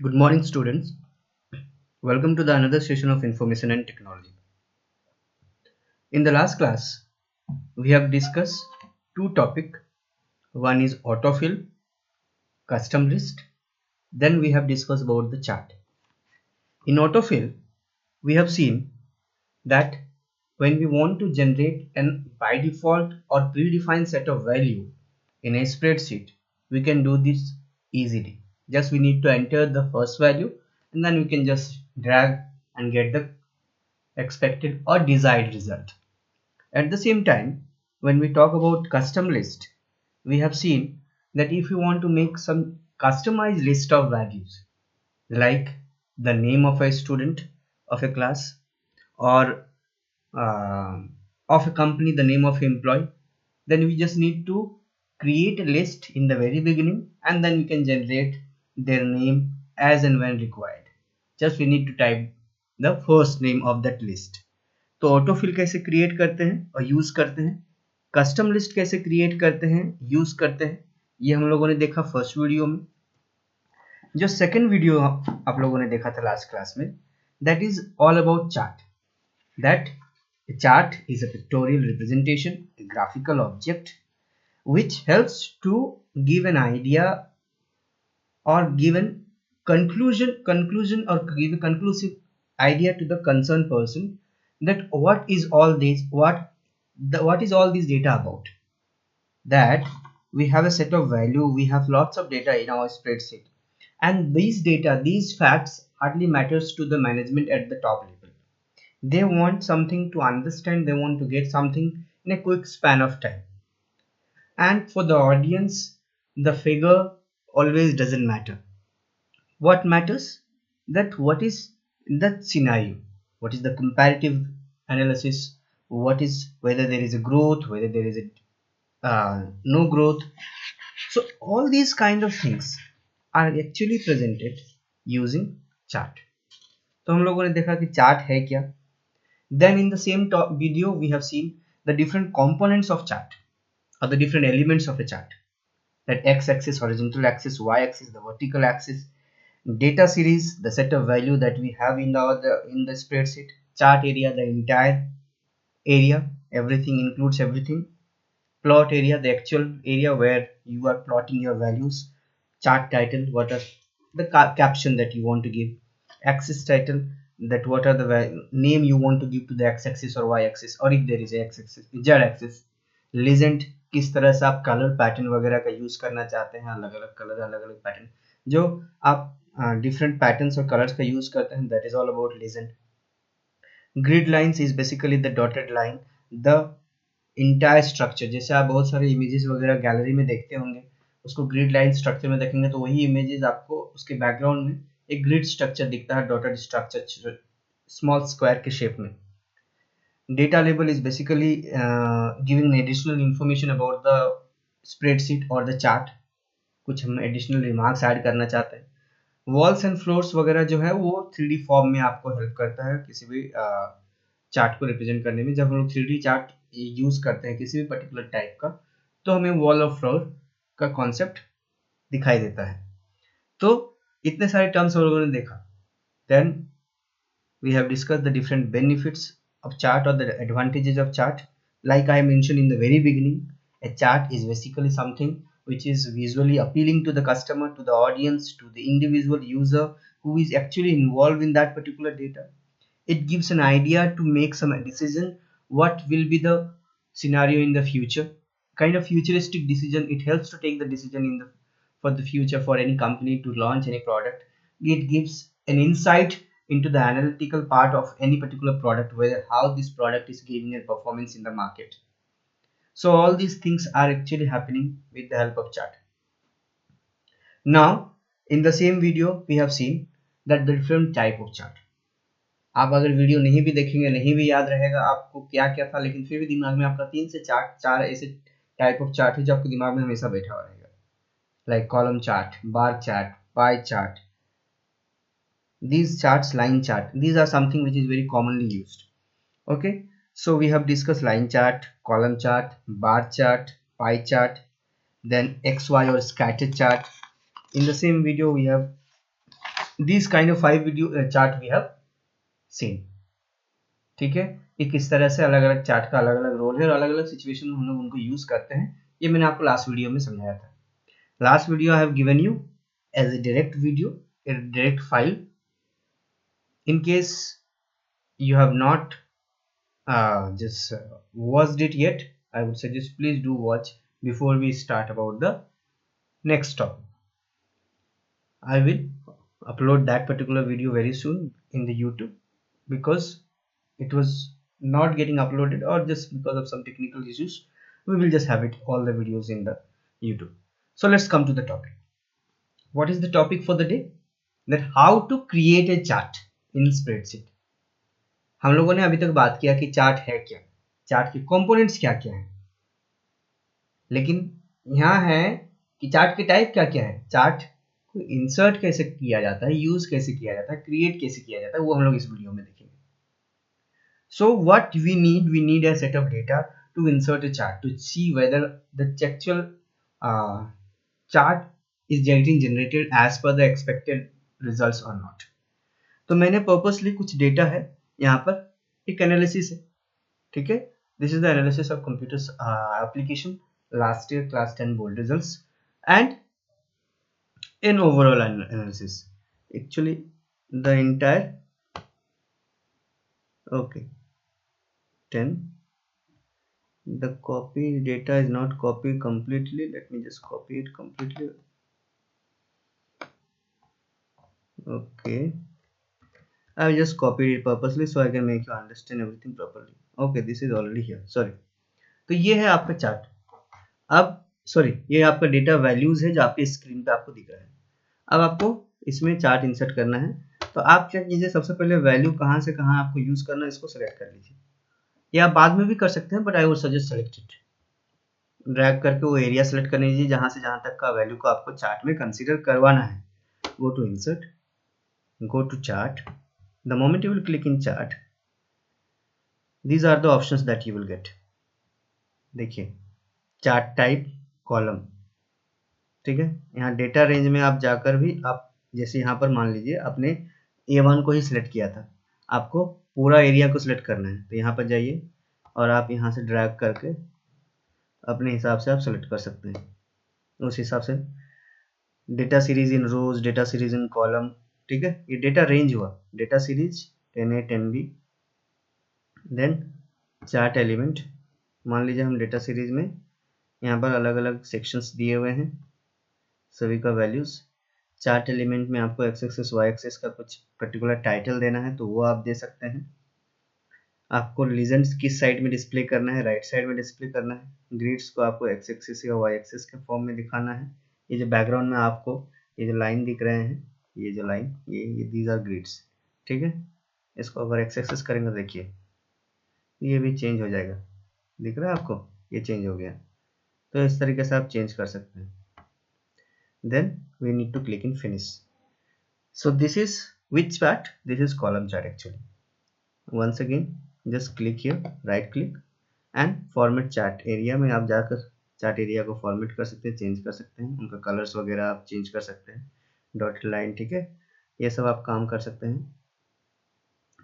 Good morning, students. Welcome to the another session of Information and Technology. In the last class, we have discussed two topics. One is autofill, custom list. Then we have discussed about the chart. In autofill, we have seen that when we want to generate an by default or predefined set of value in a spreadsheet, we can do this easily. Just we need to enter the first value and then we can just drag and get the expected or desired result. At the same time, when we talk about custom list, we have seen that if you want to make some customized list of values like the name of a student of a class or uh, of a company, the name of employee, then we just need to create a list in the very beginning and then we can generate their name as and when required. Just we need to type the first name of that list. तो autofill कैसे create करते हैं और use करते हैं, custom list कैसे create करते हैं यूज करते हैं, ये हम लोगों ने देखा फर्स्ट वीडियो में। जो सेकंड वीडियो आप लोगों ने देखा था लास्ट क्लास में, that is all about chart. That chart is a pictorial representation, a graphical object which helps to give an idea or give a conclusion or give a conclusive idea to the concerned person that what is all this, what is all this data about. That we have a set of value, we have lots of data in our spreadsheet, and these data, these facts hardly matters to the management at the top level. They want something to understand, they want to get something in a quick span of time. And for the audience, the figure always doesn't matter. What matters, that what is that scenario, what is the comparative analysis, what is, whether there is a growth, whether there is a no growth. So all these kind of things are actually presented using chart. तो हम लोगों ने देखा कि chart है क्या. Then in the same video we have seen the different components of chart or the different elements of a chart. That x-axis, horizontal axis, y-axis, the vertical axis, data series, the set of value that we have in the spreadsheet, chart area, the entire area, everything includes everything. Plot area, the actual area where you are plotting your values. Chart title, what are the caption that you want to give. Axis title, that what are the name you want to give to the x-axis or y-axis, or if there is a x-axis, z-axis. Legend, किस तरह से आप colour pattern वगैरह का use करना चाहते हैं, अलग अलग कलर, अलग अलग पैटर्न, जो आप डिफरेंट पैटर्न्स और कलर्स का यूज करते हैं, that is all about legend. Grid lines is basically the dotted line, the entire structure. जैसे आप बहुत सारे इमेजेस वगैरह गैलरी में देखते होंगे, उसको ग्रिड लाइन स्ट्रक्चर में देखेंगे तो वही इमेजेस आपको उसके बैकग्राउंड में एक ग्रिड स्ट्रक्चर दिखता है, डॉटेड स्ट्रक्चर स्मॉल स्क्वायर के शेप में. Data label is basically giving additional information about the spreadsheet और द चार्ट. कुछ हम एडिशनल रिमार्क्स ऐड करना चाहते हैं. वॉल्स एंड फ्लोर्स वगैरह जो है वो 3D फॉर्म में आपको हेल्प करता है किसी भी चार्ट को रिप्रेजेंट करने में. जब हम लोग 3D चार्ट यूज करते हैं किसी भी पर्टिकुलर टाइप का, तो हमें वॉल और फ्लोर का कॉन्सेप्ट दिखाई देता है. तो इतने सारे टर्म्स हम लोगों ने देखा. Then we have discuss the different benefits of chart और the advantages of chart. Like I mention in the very beginning, a chart is basically something which is visually appealing to the customer, to the audience, to the individual user who is actually involved in that particular data. It gives an idea to make some decision what will be the scenario in the future, kind of futuristic decision. It helps to take the decision in the for the future, for any company to launch any product. It gives an insight into the analytical part of any particular product, whether how this product is giving a performance in the market. So all these things are actually happening with the help of chart. Now in the same video we have seen that the different type of chart. आप अगर video नहीं भी देखेंगे, नहीं भी याद रहेगा आपको क्या क्या था, लेकिन फिर भी दिमाग में आपका 3 से 4 ऐसे टाइप ऑफ चार्ट है जो आपके दिमाग में हमेशा बैठा हुआ रहेगा. Like column chart, bar chart, pie chart. These charts, line chart, these are something which is very commonly used. Okay, so we have discussed line chart, column chart, bar chart, pie chart, then XY or scatter chart. In the same video we have these kind of 5 video chart we have seen. ठीक है, कि किस तरह से अलग अलग chart का अलग अलग रोल है और अलग अलग सिचुएशन में हम लोग उनको यूज करते हैं. ये मैंने आपको लास्ट वीडियो में समझाया था. Last video I have given you as a direct video, a direct file. In case you have not just watched it yet, I would suggest please do watch before we start about the next topic. I will upload that particular video very soon in the YouTube, because it was not getting uploaded, or just because of some technical issues we will just have it all the videos in the YouTube. So let's come to the topic. What is the topic for the day? That how to create a chart in spreadsheet. हम लोगों ने अभी तक बात किया कि chart है क्या, चार्ट के कंपोनेंट्स क्या क्या हैं, लेकिन यहाँ है कि चार्ट के टाइप क्या क्या है, चार्ट को इंसर्ट कैसे किया जाता है, यूज कैसे किया जाता है, क्रिएट कैसे किया जाता है, वो हम लोग इस वीडियो में देखेंगे. So what we need a set of data to insert a chart to see whether the actual chart is getting generated as per the expected results और नॉट. तो मैंने पर्पसली कुछ डेटा है यहाँ पर, एक एनालिसिस है. ठीक है, this is the analysis of computers application last year class 10 board results and an overall analysis. Actually the entire, okay, 10, the copy data is not copied completely. Let me just copy it completely. Okay, I just copied it purposely so I can make you understand everything properly. Okay, this is already here, sorry. तो ये है आपका chart. अब sorry, ये आपका data values है जो आपके स्क्रीन पे आपको दिख रहा है. अब आपको इसमें चार्ट इंसर्ट करना है, तो आप क्या कीजिए, सबसे पहले वैल्यू कहाँ से कहाँ आपको यूज करना है इसको सेलेक्ट कर लीजिए. या आप बाद में भी कर सकते हैं, but I would suggest select it. Drag करके वो एरिया सेलेक्ट कर लीजिए जहां से जहां तक का वैल्यू को आपको चार्ट में कंसीडर करवाना है. Go to insert, go to chart. The moment you will click in chart, these are the options that you will get. देखिए, चार्ट टाइप, कॉलम. ठीक है, यहाँ डेटा रेंज में आप जाकर भी आप जैसे यहाँ पर मान लीजिए आपने A1 को ही सिलेक्ट किया था, आपको पूरा एरिया को सिलेक्ट करना है, तो यहाँ पर जाइए और आप यहाँ से ड्रैग करके अपने हिसाब से आप सेलेक्ट कर सकते हैं. उस हिसाब से data series in rows, data series in columns. ठीक है, ये डेटा रेंज हुआ, data series 10A 10B. Then chart element, मान लीजिए हम डेटा सीरीज में यहाँ पर अलग अलग सेक्शंस दिए हुए हैं, सभी का वैल्यूज. चार्ट एलिमेंट में आपको एक्स एक्सिस वाई एक्सिस का कुछ पर्टिकुलर टाइटल देना है तो वो आप दे सकते हैं. आपको लीजेंड्स किस साइड में डिस्प्ले करना है, राइट साइड में डिस्प्ले करना है. ग्रिड्स को आपको एक्स एक्सिस या वाई एक्सिस के फॉर्म में दिखाना है. ये जो बैकग्राउंड में आपको ये जो लाइन दिख रहे हैं, ये जो लाइन, ये दीज आर ग्रिड्स. ठीक है, इसको अगर एक्स एक्सिस करेंगे देखिए ये भी चेंज हो जाएगा, दिख रहा है आपको, ये चेंज हो गया. तो इस तरीके से आप चेंज कर सकते हैं. Then we need to click in finish. So this is which chart? This is column chart actually. Once again just click here, right click and format chart area में आप जाकर चार्ट एरिया को format कर सकते हैं, change कर सकते हैं, उनका कलर्स वगैरह आप चेंज कर सकते हैं, डॉटेड लाइन. ठीक है, ये सब आप काम कर सकते हैं.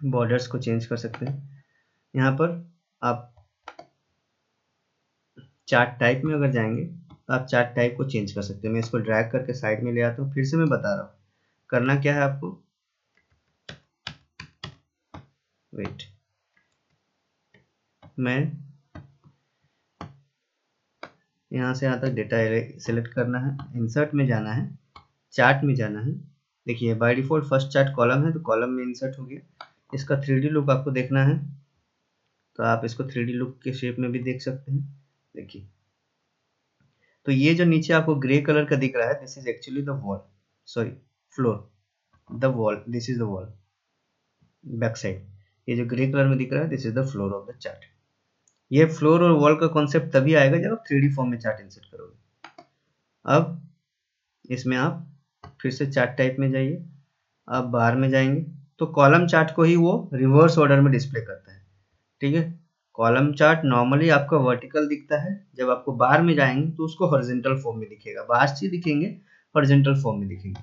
बॉर्डर्स को चेंज कर सकते हैं. यहाँ पर आप चार्ट टाइप में अगर जाएंगे तो आप चार्ट टाइप को चेंज कर सकते हैं. मैं इसको ड्रैग करके साइड में ले आता हूँ. फिर से मैं बता रहा हूँ करना क्या है आपको. वेट, मैं यहाँ से आता डेटा सेलेक्ट करना है, इंसर्ट में जाना है, चार्ट में जाना है. देखिए by default first chart column है तो कॉलम में इंसर्ट हो गया. इसका 3D लुक आपको देखना है तो आप इसको 3D लुक के शेप में भी देख सकते हैं. देखिए, तो ये जो नीचे आपको ग्रे कलर का दिख रहा है, this is actually the wall, sorry floor, the wall, this is the wall back side. ये जो ग्रे कलर में दिख रहा है this is the floor of the chart. ये फ्लोर और वॉल का कॉन्सेप्ट तभी आएगा जब आप 3D फॉर्म में चार्ट इंसर्ट करोगे. अब इसमें आप फिर से चार्ट टाइप में जाइए, आप बार में जाएंगे तो कॉलम चार्ट को ही वो रिवर्स ऑर्डर में डिस्प्ले करता है. ठीक है, कॉलम चार्ट नॉर्मली आपका वर्टिकल दिखता है, जब आपको बार में जाएंगे तो उसको हॉरिजॉन्टल फॉर्म में दिखेगा. बार से दिखेंगे, हॉरिजॉन्टल फॉर्म में दिखेंगे.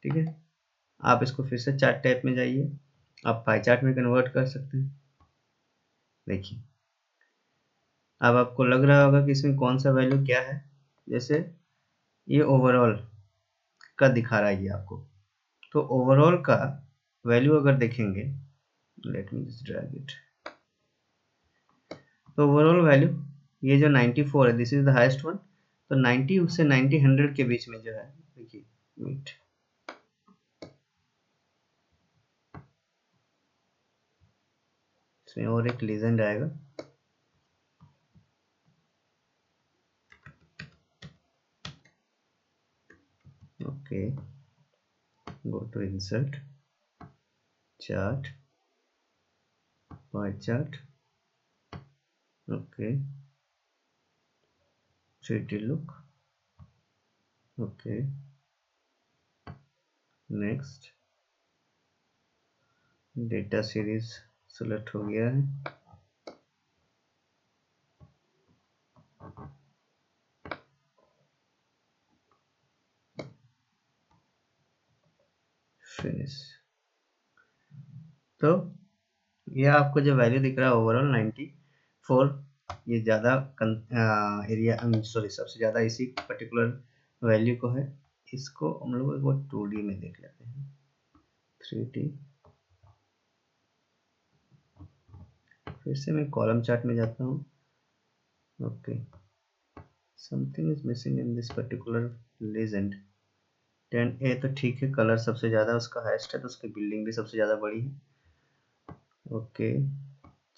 ठीक है, आप इसको फिर से चार्ट टाइप में जाइए, आप पाई चार्ट में कन्वर्ट कर सकते हैं। देखिए अब आपको लग रहा होगा कि इसमें कौन सा वैल्यू क्या है। जैसे ये ओवरऑल का दिखा रहा है ये आपको, तो ओवरऑल का वैल्यू अगर देखेंगे, let me just drag it, तो ओवरऑल वैल्यू ये जो 94 है, this is the highest one. तो 90 से 90 100 के बीच में जो है, देखिए मीट, इसमें और एक लीजेंड आएगा। Okay, go to insert, chart, pie chart, okay, 3D look, okay, next, data series select हो गया है। फिनिश। तो ये आपको जो वैल्यू दिख रहा है ओवरऑल 94, ये ज़्यादा एरिया, सॉरी सबसे ज़्यादा इसी पर्टिकुलर वैल्यू को है। इसको हम लोग एक बार 2D में देख लेते हैं, 3D। फिर से मैं कॉलम चार्ट में जाता हूँ। Okay, something is missing in this particular legend. 10A तो ठीक है, कलर सबसे ज़्यादा उसका हाईएस्ट है, तो उसकी बिल्डिंग भी सबसे ज़्यादा बड़ी है। Okay,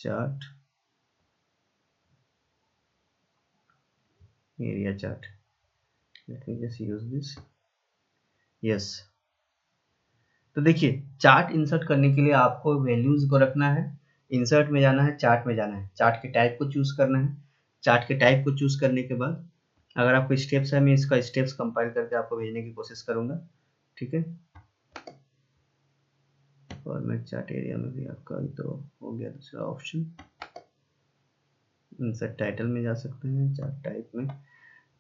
chart, area chart, let me just use this, yes. तो देखिए चार्ट इंसर्ट करने के लिए आपको वैल्यूज को रखना है, इंसर्ट में जाना है, चार्ट में जाना है, चार्ट के टाइप को चूज करना है। चार्ट के टाइप को चूज करने के बाद अगर आपको स्टेप्स है, मैं इसका स्टेप्स कंपाइल करके आपको भेजने की कोशिश करूंगा, ठीक है। फॉर्मेट चार्ट एरिया में भी आपका तो हो गया दूसरा ऑप्शन, इंसर्ट टाइटल में जा सकते हैं, चार्ट टाइप में।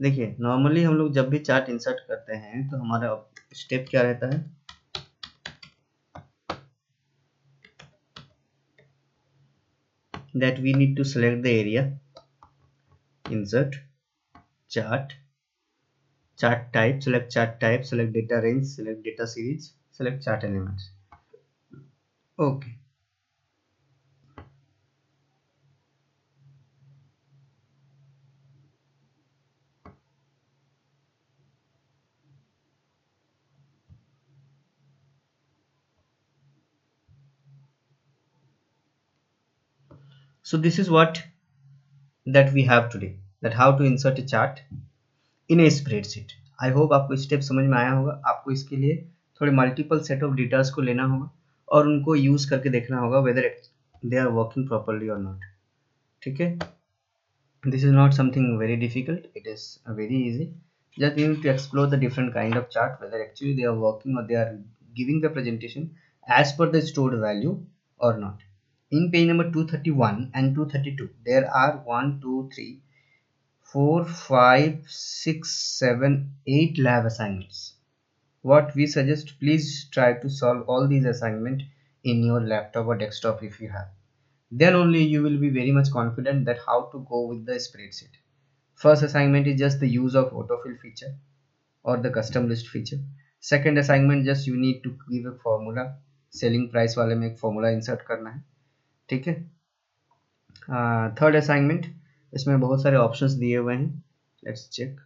देखिए नॉर्मली हम लोग जब भी चार्ट इंसर्ट करते हैं तो हमारा स्टेप क्या रहता है, that we need to select the area, insert, chart, chart type, select chart type, select data range, select data series, select chart elements. Okay, so this is what that we have today, that how to insert a chart in a spreadsheet. I hope आपको step समझ में आया होगा। आपको इसके लिए थोड़े multiple set of datas को लेना होगा और उनको यूज करके देखना होगा whether they are working properly और नॉट, ठीक है। This is not something very difficult, it is very easy. Just you need to explore the different kind of chart, whether actually they are working or they are giving the presentation as per the stored value or not. In page number 231 and 232 there are 1 2 3 4 5 6 7 8 lab assignments. What we suggest, please try to solve all these assignments in your laptop or desktop if you have. Then only you will be very much confident that how to go with the spreadsheet. First assignment is just the use of autofill feature or the custom list feature. Second assignment just you need to give a formula, selling price वाले में एक formula insert करना है, ठीक है। Third assignment, इसमें बहुत सारे ऑप्शंस दिए हुए हैं, लेट्स चेक।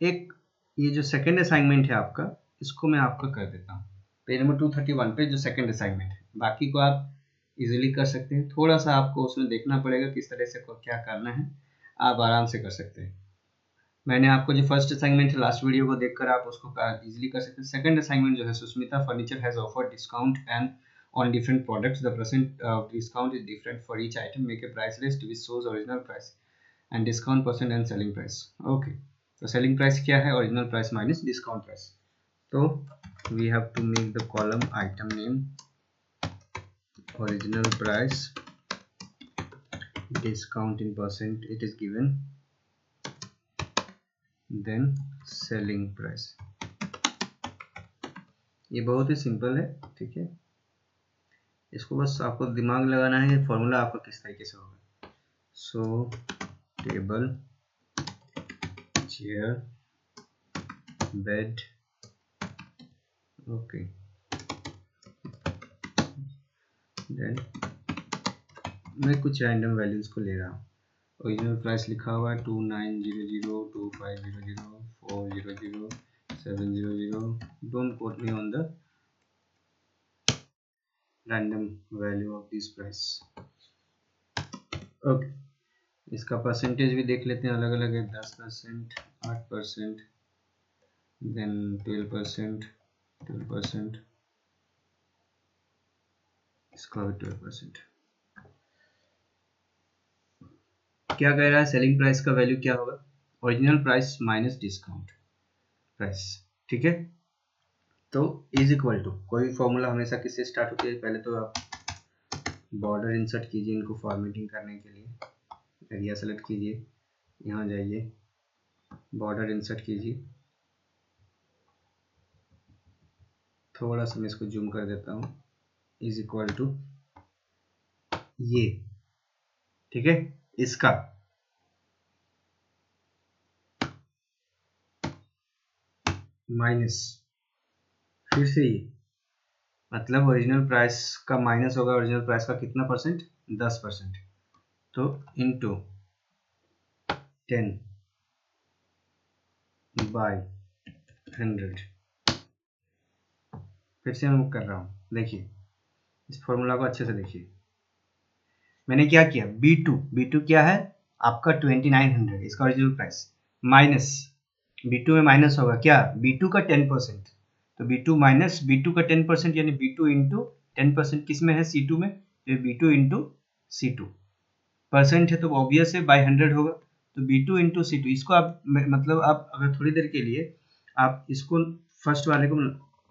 एक ये जो सेकंड असाइनमेंट है आपका, इसको मैं आपका कर देता हूँ पेज नंबर 231 पे, जो सेकंड असाइनमेंट है। बाकी को आप इजीली कर सकते हैं, थोड़ा सा आपको उसमें देखना पड़ेगा किस तरह से क्या करना है, आप आराम से कर सकते हैं। मैंने आपको जो फर्स्ट असाइनमेंट है लास्ट वीडियो को देखकर आप उसको इजीली कर सकते हैं। सेकंड असाइनमेंट जो है, Susmita furniture has offered discount and on different products, the percent discount is different for each item, make a price list which shows original price and discount percent and selling price. Okay, तो selling price क्या है, original price minus discount price. तो we have to make the column item name original price, discount in percent it is given, then selling price. ये बहुत ही simple है, ठीक है। इसको बस आपको दिमाग लगाना है, ये फॉर्मूला आपका किस तरीके से होगा। So table, chair, bed, okay, then मैं कुछ रैंडम वैल्यूज को ले रहा हूँ। ओरिजिनल प्राइस लिखा हुआ है 2900, 2500, 400, 700। Don't quote me on the random value of this price. Okay, इसका परसेंटेज भी देख लेते हैं, अलग अलग है। 10%, 8%, देन 12%, 12%, इसका भी 12%। क्या कह रहा है, सेलिंग प्राइस का वैल्यू क्या होगा, original price minus discount price, ठीक है। तो इज इक्वल टू, कोई फॉर्मूला हमेशा किससे स्टार्ट होती है, पहले तो आप बॉर्डर इंसर्ट कीजिए इनको फॉर्मेटिंग करने के लिए। एरिया सेलेक्ट कीजिए, यहाँ जाइए, बॉर्डर इंसर्ट कीजिए। थोड़ा सा मैं इसको जूम कर देता हूँ। इज इक्वल टू ये, ठीक है, इसका माइनस, फिर से ये, मतलब ओरिजिनल प्राइस का माइनस होगा ओरिजिनल प्राइस का कितना परसेंट, 10%। तो इनटू 10 बाय 100। फिर से मैं कर रहा हूँ, देखिए इस फॉर्मूला को अच्छे से देखिए। मैंने क्या किया, B2 क्या है आपका 2900, इसका ओरिजिनल प्राइस, माइनस B2 में माइनस होगा क्या, B2 का 10%। तो B2 माइनस B2 का 10%, यानी B2 इंटू 10% किस में है, C2 में। तो B2 इंटू C2 परसेंट है तो ऑब्वियस है बाय 100 होगा। तो B2 इंटू C2, इसको आप मतलब आप अगर थोड़ी देर के लिए आप इसको फर्स्ट वाले को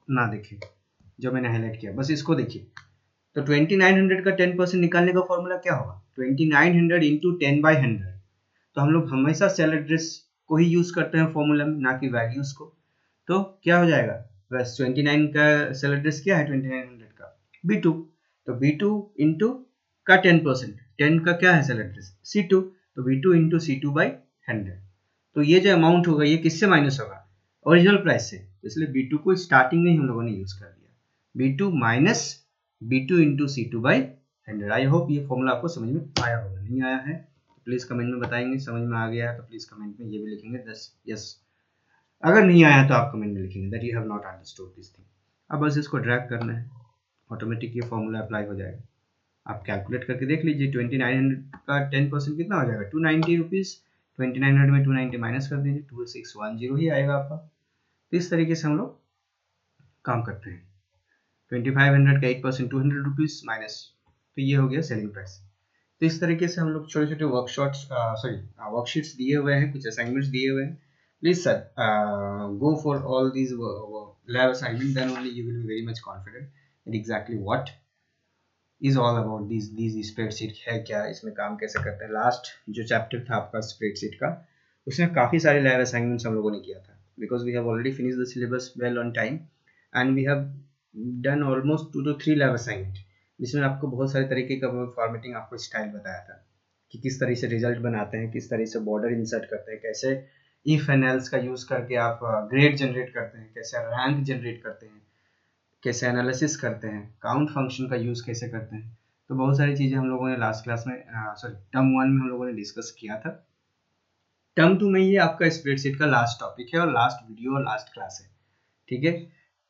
ना देखें जो मैंने हाईलाइट किया, बस इसको देखिए। तो 2900 का 10% निकालने का फॉर्मूला क्या होगा, 2900 इंटू 10/100। तो हम लोग हमेशा सेल एड्रेस को ही यूज करते हैं फॉर्मूला में, ना कि वैल्यूज को। तो क्या हो जाएगा, बस 29 का सेल एड्रेस क्या है 2900 का, B2। तो B2 इंटू का 10%, 10 का क्या है सेल एड्रेस, C2। तो B2 इंटू C2/100। तो ये जो अमाउंट होगा ये किससे माइनस होगा, ओरिजिनल प्राइस से। इसलिए B2 को स्टार्टिंग में ही हम लोगों ने यूज कर दिया, B2 minus B2 into C2/100। I hope ये फॉर्मूला आपको समझ में आया होगा, नहीं आया है तो प्लीज कमेंट में बताएंगे, समझ में आ गया है तो प्लीज कमेंट में ये भी लिखेंगे 10 यस, अगर नहीं आया तो आप कमेंट में लिखेंगे that you have not understood this thing. अब बस इसको ड्रैग करना है, ऑटोमेटिक ये फॉर्मूला अप्लाई हो जाएगा। आप कैलकुलेट करके देख लीजिए, 2900 का 10% कितना हो जाएगा, 290 रुपीज़। 2900 में 290 माइनस कर दीजिए, 2610 ही आएगा आपका। तो इस तरीके से हम लोग काम करते हैं। 2500 का 8%, 200 रुपीज़ माइनस, तो ये हो गया सेलिंग प्राइस। तो इस तरीके से हम लोग छोटे छोटे वर्कशीट्स दिए हुए हैं, कुछ असाइनमेंट्स दिए हुए हैं। Please sir go for all these lab assignment, then only you will be very much confident in exactly what is all about this spreadsheet है क्या, इसमें काम कैसे करते हैं। लास्ट जो चैप्टर था आपका स्प्रेडशीट का, उसमें काफ़ी सारे लैब असाइनमेंट्स हम लोगों ने किया था, because we have already finish the syllabus well on time and we have done almost 2 to 3 lab assignment, जिसमें आपको बहुत सारे तरीके का फॉर्मेटिंग आपको स्टाइल बताया था कि किस तरह से रिजल्ट बनाते हैं, किस तरह से बॉर्डर इंसर्ट करते हैं, कैसे इफ एंड एल्स का यूज करके आप ग्रेड जनरेट करते हैं, कैसे रैंक जनरेट करते हैं, कैसे एनालिसिस करते हैं, काउंट फंक्शन का यूज कैसे करते हैं। तो बहुत सारी चीजें हम लोगों ने लास्ट क्लास में सॉरी टर्म 1 में हम लोगों ने डिस्कस किया था। टर्म 2 में ये आपका स्प्रेडशीट का लास्ट टॉपिक है और लास्ट वीडियो और लास्ट क्लास है, ठीक है।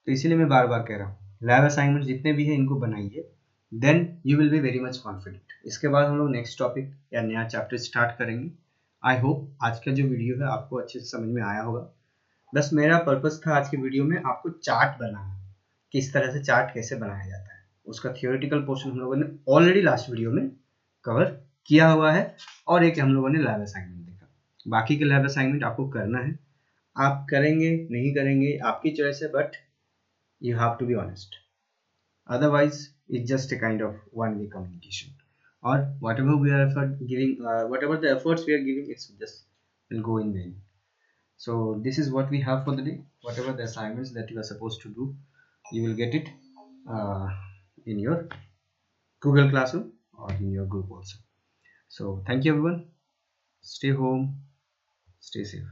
तो इसीलिए मैं बार बार कह रहा हूँ लैब असाइनमेंट जितने भी हैं इनको बनाइए, then you will be very much confident. इसके बाद हम लोग नेक्स्ट टॉपिक या नया चैप्टर स्टार्ट करेंगे। आई होप आज का जो वीडियो है आपको अच्छे से समझ में आया होगा। बस मेरा पर्पस था आज के वीडियो में आपको चार्ट बनाना, किस तरह से चार्ट कैसे बनाया जाता है, उसका थियोरेटिकल पोर्शन हम लोगों ने ऑलरेडी लास्ट वीडियो में कवर किया हुआ है, और एक हम लोगों ने लैब असाइनमेंट देखा। बाकी के लैब असाइनमेंट आपको करना है, आप करेंगे नहीं करेंगे आपकी चॉइस है, but you have to be honest, otherwise it's just a kind of one way communication, or whatever we are giving whatever the efforts we are giving, it's just will go in vain. So this is what we have for the day, whatever the assignments that you are supposed to do. You will get it uh, in your Google Classroom or in your group also. So thank you everyone. Stay home, stay safe.